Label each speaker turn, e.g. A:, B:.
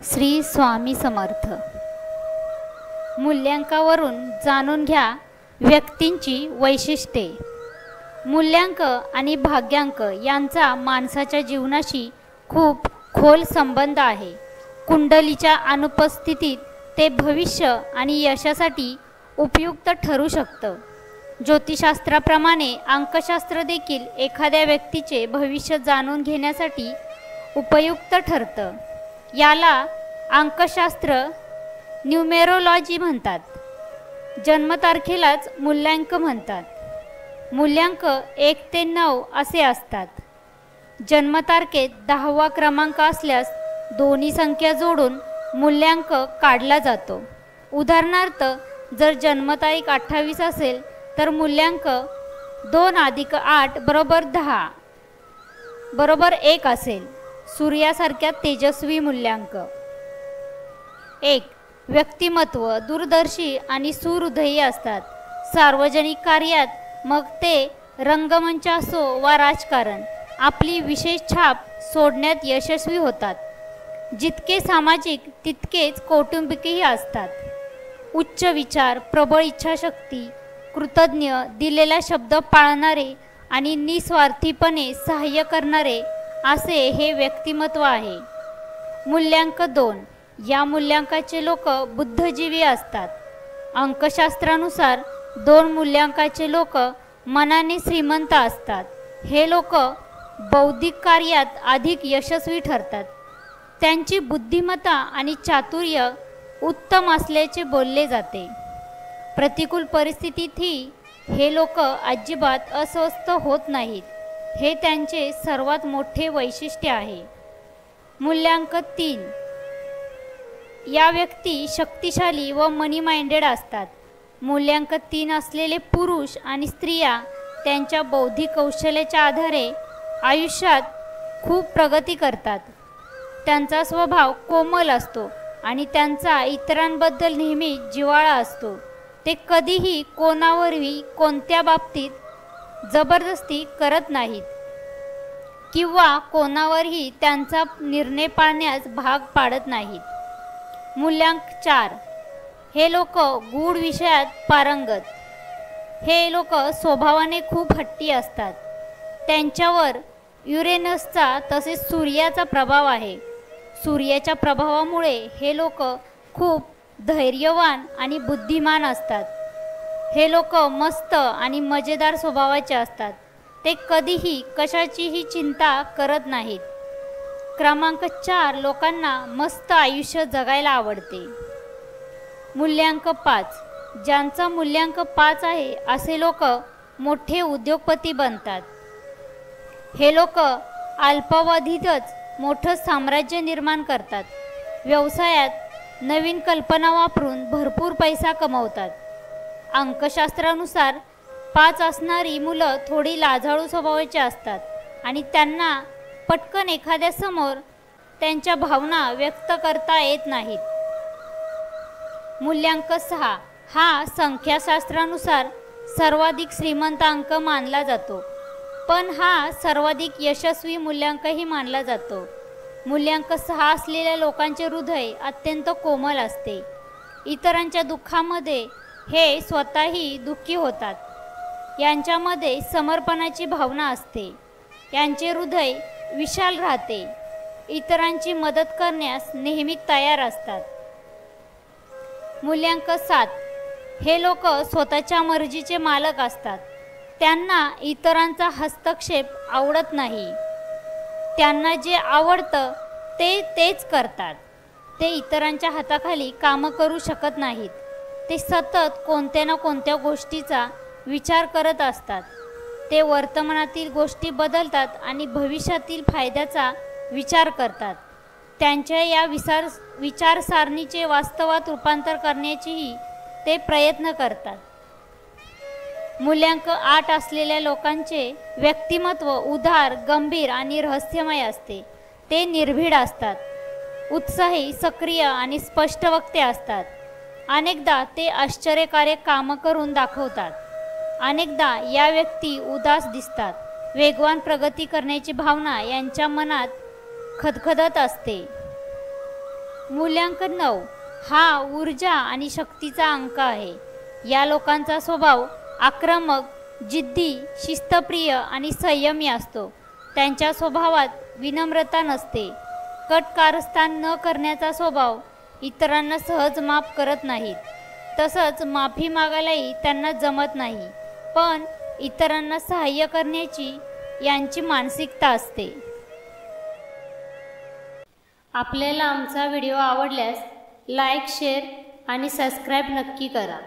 A: श्री स्वामी समर्थ। मूल्यांकावरून जाणून घ्या व्यक्तींची वैशिष्ट्ये। मूल्यांक आणि भाग्यांक यांचा माणसाच्या जीवनाशी खूप खोल संबंध आहे। कुंडलीच्या अनुपस्थितीत ते भविष्य आणि यशासाठी उपयुक्त ठरू शकतं। ज्योतिषशास्त्राप्रमाणे अंकशास्त्र देखील एखाद्या व्यक्तीचे भविष्य जाणून घेण्यासाठी उपयुक्त ठरतं। याला अंकशास्त्र न्यूमेरोलॉजी म्हणतात। जन्मतारखेलाच मूल्यांक म्हणतात। मूल्यांक 1 ते 9 असे असतात। जन्मतारखेत 10वा क्रमांक असल्यास दोन्ही संख्या जोडून मूल्यांक काढला जातो। उदाहरणार्थ जर जन्मतारीख 28 असेल तर मूल्यांक 2 + 8 = 10 = 1 असेल। सूर्यासारख्या तेजस्वी मूल्यांक। 1. व्यक्तिमत्व दूरदर्शी आणि सुहृदयी असतात। सार्वजनिक कार्यात मग ते रंगमंच असो वा राजकारण आपली विशेष छाप सोडण्यात यशस्वी होतात। जितके सामाजिक तितकेच कौटुंबिकही असतात। उच्च विचार, प्रबळ इच्छाशक्ती, कृतज्ञ, दिलेला शब्द पाळणारे आणि निस्वार्थीपणे सहाय्य करणारे असे हे व्यक्तिमत्व आहे। मूल्यांक 2. या मूल्यांकाचे लोक बुद्धिजीवी असतात। अंकशास्त्रानुसार 2 मूल्यांकाचे लोक मनाने श्रीमंत असतात। हे लोक बौद्धिक कार्यात अधिक यशस्वी ठरतात। त्यांची बुद्धिमत्ता आणि चातुर्य उत्तम असल्याचे बोलले जाते। प्रतिकूल परिस्थितीतही हे लोक अजिबात अस्वस्थ होत नाहीत। हे त्यांचे सर्वात मोठे वैशिष्ट्य आहे। मूल्यांक 3. या व्यक्ती शक्तिशाली व मनी माइंडेड असतात। मूल्यांक 3 असलेले पुरुष आणि स्त्रिया त्यांच्या बौद्धिक कौशल्याच्या आधारे आयुष्यात खूप प्रगती करतात। त्यांचा स्वभाव कोमल असतो आणि त्यांचा इतरांबद्दल नेहमी जिव्हाळा असतो। ते कधीही कोणावरही कोणत्या बाबतीत जबरदस्ती करत नाहीत किंवा कोणावरही त्यांचा निर्णय पाळण्यास भाग पाडत नाहीत। मूल्यांक 4. हे लोक गूढ विषयात पारंगत। हे लोक स्वभावाने खूप हट्टी असतात। त्यांच्यावर युरेनसचा तसेच सूर्याचा प्रभाव आहे। सूर्याच्या प्रभावामुळे हे लोक खूप धैर्यवान आणि बुद्धिमान असतात। हे लोक मस्त आणि मजेदार स्वभावाचे असतात। ते कधीही कशाचीही चिंता करत नाहीत। क्रमांक 4 लोकांना मस्त आयुष्य जगायला आवडते। मूल्यांक 5. ज्यांचा मूल्यांक 5 आहे असे लोक मोठे उद्योगपती बनतात। हे लोक अल्पावधीतच मोठं साम्राज्य निर्माण करतात। व्यवसायात नवीन कल्पना वापरून भरपूर पैसा कमवतात। अंकशास्त्रानुसार 5 असणारी मुलं थोडी लाजाळू स्वभावाची असतात आणि त्यांना पटकन एखाद्यासमोर त्यांच्या भावना व्यक्त करता येत नाहीत। मूल्यांक 6 हा संख्याशास्त्रानुसार सर्वाधिक श्रीमंत अंक मानला जातो, पण हा सर्वाधिक यशस्वी मूल्यांकही मानला जातो। मूल्यांक 6 असलेल्या लोकांचे हृदय अत्यंत कोमल असते। इतरांच्या दुःखामध्ये हे स्वतःही दुःखी होतात। यांच्यामध्ये समर्पणाची भावना असते। यांचे हृदय विशाल राहते। इतरांची मदत करण्यास नेहमी तयार असतात। मूल्यांक 7 हे लोक स्वतःच्या मर्जीचे मालक असतात। त्यांना इतरांचा हस्तक्षेप आवडत नाही। त्यांना जे आवडतं तेच करतात। ते इतरांच्या हाताखाली कामं करू शकत नाहीत। ते सतत कोणत्या ना कोणत्या गोष्टीचा विचार करत असतात। ते वर्तमानातील गोष्टी बदलतात आणि भविष्यातील फायद्याचा विचार करतात। त्यांच्या या विचारसारणीचे वास्तवात रूपांतर करण्याचेही ते प्रयत्न करतात। मूल्यांक 8 असलेल्या लोकांचे व्यक्तिमत्व उदार, गंभीर आणि रहस्यमय असते। ते निर्भीड असतात, उत्साही, सक्रिय आणि स्पष्ट वक्ते असतात। अनेकदा ते आश्चर्यकारक कामं करून दाखवतात। अनेकदा या व्यक्ती उदास दिसतात। वेगवान प्रगती करण्याची भावना यांच्या मनात खदखदत असते। मूल्यांकन 9 हा ऊर्जा आणि शक्तीचा अंक आहे. या लोकांचा स्वभाव आक्रमक, जिद्दी, शिस्तप्रिय आणि संयमी असतो. त्यांच्या स्वभावात विनम्रता नसते. कट कारस्थान न करण्याचा स्वभाव, इतरांना सहज माफ करत नाहीत. तसंच माफी मागायलाही त्यांना जमत नाही, पण इतरांना सहाय्य करण्याची यांची मानसिकता असते. आपल्याला आमचा व्हिडिओ आवडल्यास लाईक, शेअर आणि सबस्क्राईब नक्की करा.